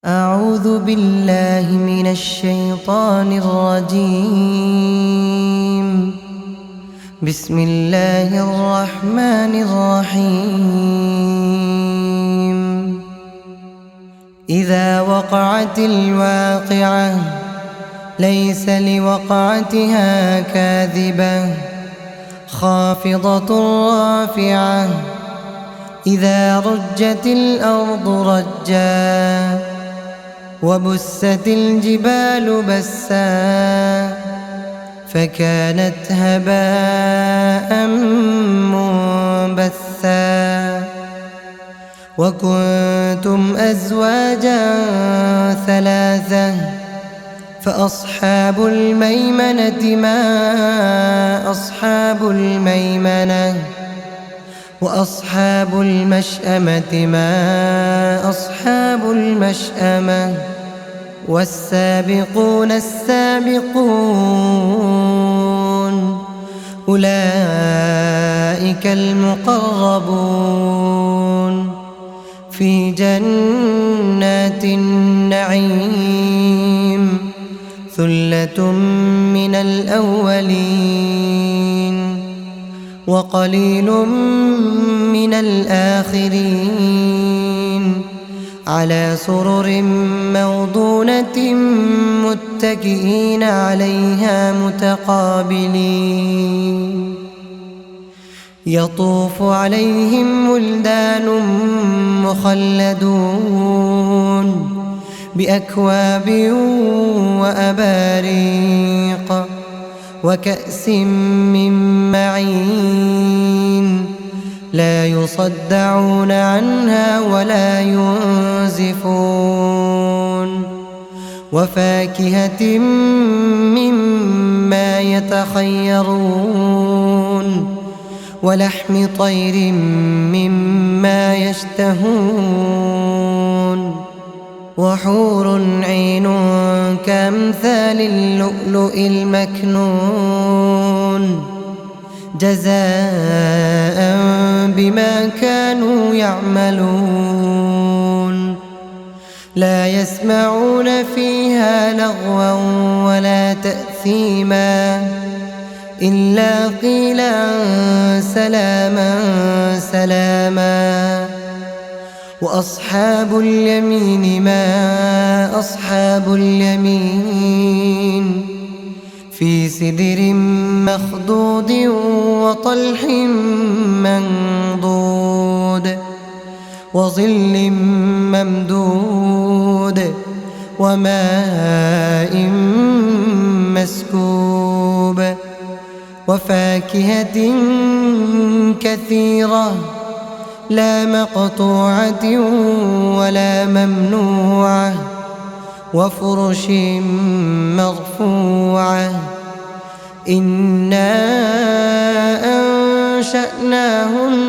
أعوذ بالله من الشيطان الرجيم. بسم الله الرحمن الرحيم. إذا وقعت الواقعة ليس لوقعتها كاذبة خافضة رافعة. إذا رجت الأرض رجا وبست الجبال بسا فكانت هباء منبثا. وكنتم أزواجا ثلاثة فأصحاب الميمنة ما أصحاب الميمنة وأصحاب المشأمة ما أصحاب المشأمة. والسابقون السابقون أولئك المقربون في جنات النعيم ثلة من الأولين وقليل من الآخرين على سرر موضونة متكئين عليها متقابلين. يطوف عليهم ولدان مخلدون بأكواب وأباريق وكأس من معين لا يصدعون عنها ولا ينزفون. وفاكهة مما يتخيرون ولحم طير مما يشتهون. وحور عين كأمثال اللؤلؤ المكنون جزاء بما كانوا يعملون. لا يسمعون فيها لغوا ولا تأثيما إلا قيلا سلاما سلاما. وأصحاب اليمين ما أصحاب اليمين في سدر مخضود وطلح منضود وظل ممدود وماء مسكوب. وفاكهة كثيرة لا مقطوعة ولا ممنوعة وفرش مرفوعة. إنا أنشأناهن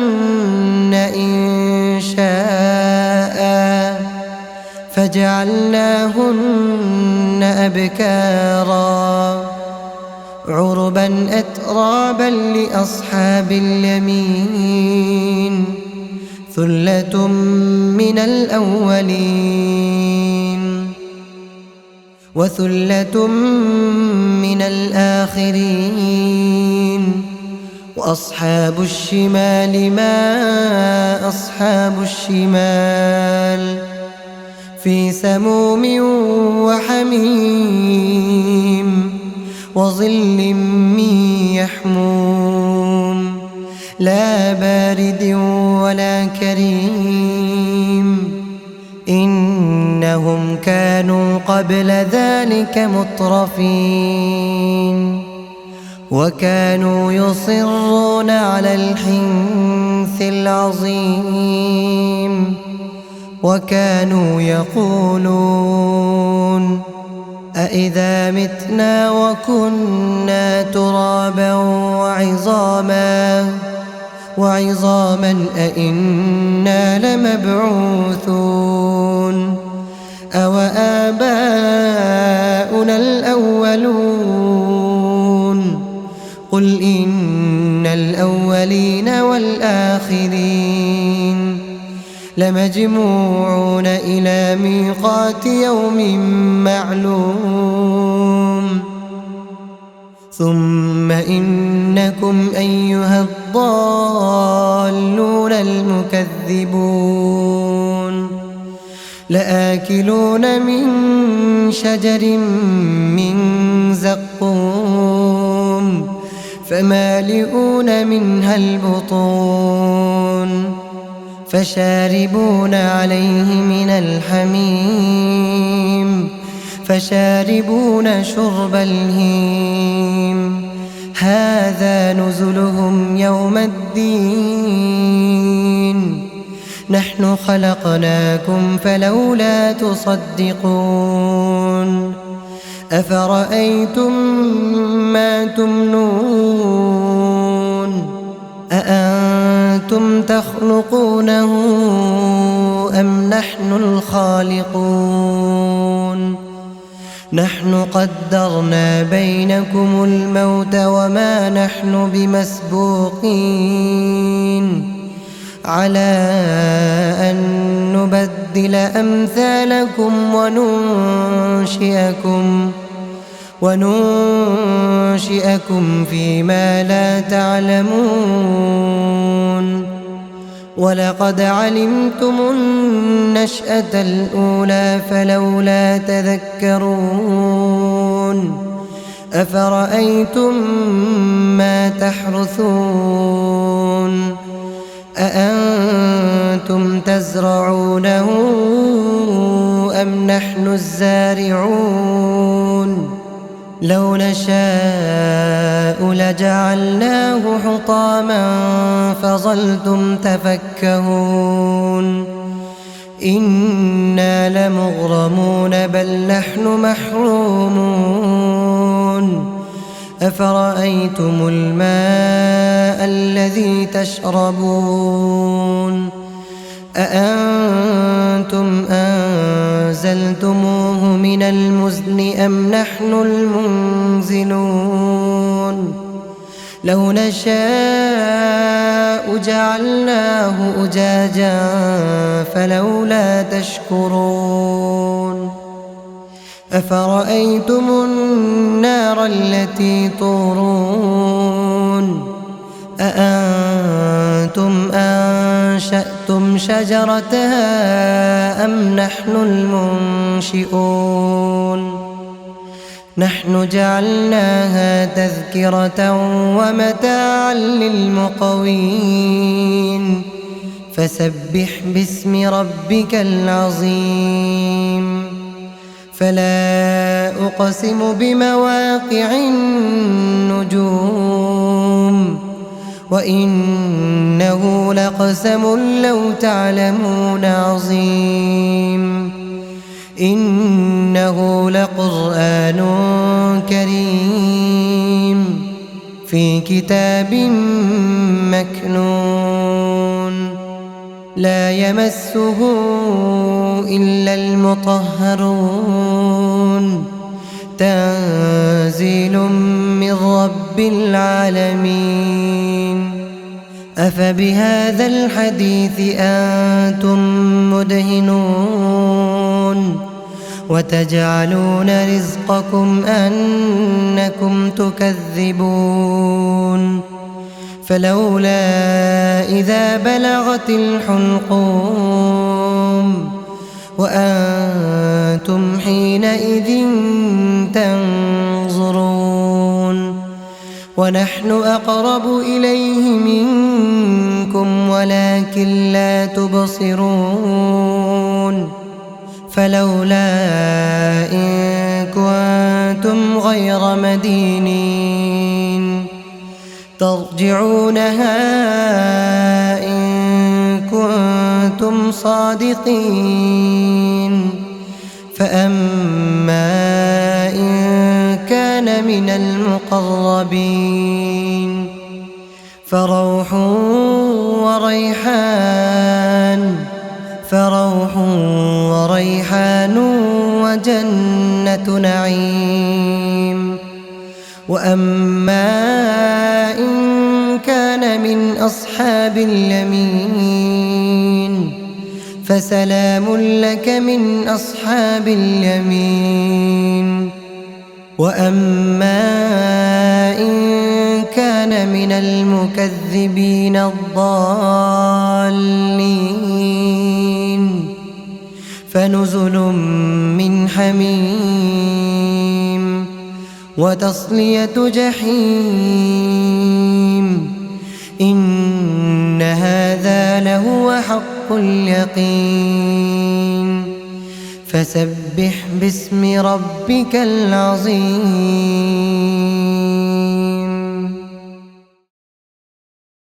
إنشاء فجعلناهن أبكارا عربا أترابا لأصحاب اليمين ثلة من الأولين وثلة من الآخرين. وأصحاب الشمال ما أصحاب الشمال في سموم وحميم وظل من يحموم لا بارد ولا كريم. إنهم كانوا قبل ذلك مترفين وكانوا يصرون على الحنث العظيم وكانوا يقولون أإذا متنا وكنا ترابا وعظاما أإنا لمبعوثون أو آباؤنا الأولون قل إن الأولين والآخرين لمجموعون إلى ميقات يوم معلوم ثم إنكم أيها الضالون المكذبون لآكلون من شجر من زقوم فمالئون منها البطون فشاربون عليه من الحميم فشاربون شرب الهيم هذا نزلهم يوم الدين نحن خلقناكم فلولا تصدقون أفرأيتم ما تمنون أأنتم تخلقونه أم نحن الخالقون نحن قدرنا بينكم الموت وما نحن بمسبوقين على أن نبدل أمثالكم وننشئكم فيما لا تعلمون ولقد علمتم النشأة الأولى فلولا تذكرون أفرأيتم ما تحرثون أأنتم تزرعونه أم نحن الزارعون لو نشاء لجعلناه حطاما فظلتم تفكهون إنا لمغرمون بل نحن محرومون أفرأيتم الماء الذي تشربون أأنتم أنزلتموه من المزن أم نحن المنزلون لو نشاء جعلناه أجاجا فلولا تشكرون أفرأيتم النار التي تورون أأنتم أنشأتم شجرتها أم نحن المنشئون نحن جعلناها تذكرة ومتاعا للمقوين فسبح باسم ربك العظيم فلا أقسم بمواقع النجوم وإنه لقسم لو تعلمون عظيم إنه لقرآن كريم في كتاب مكنون لا يمسه إلا المطهرون تنزيل من رب العالمين أفبهذا الحديث أنتم مدهنون وتجعلون رزقكم أنكم تكذبون فلولا إذا بلغت الحلقوم وأنتم حينئذ تنظرون ونحن أقرب إليه منكم ولكن لا تبصرون فلولا إن كنتم غير مدينين ترجعونها إن كنتم صادقين فأما إن كان من المقربين فروح وريحان وجنة نعيم وأما إن كان من أصحاب اليمين فسلام لك من أصحاب اليمين. وأما إن كان من المكذبين الضالين فنزل من حميم وتصلية جحيم. إن هذا لهو حق اليقين. فسبح باسم ربك العظيم.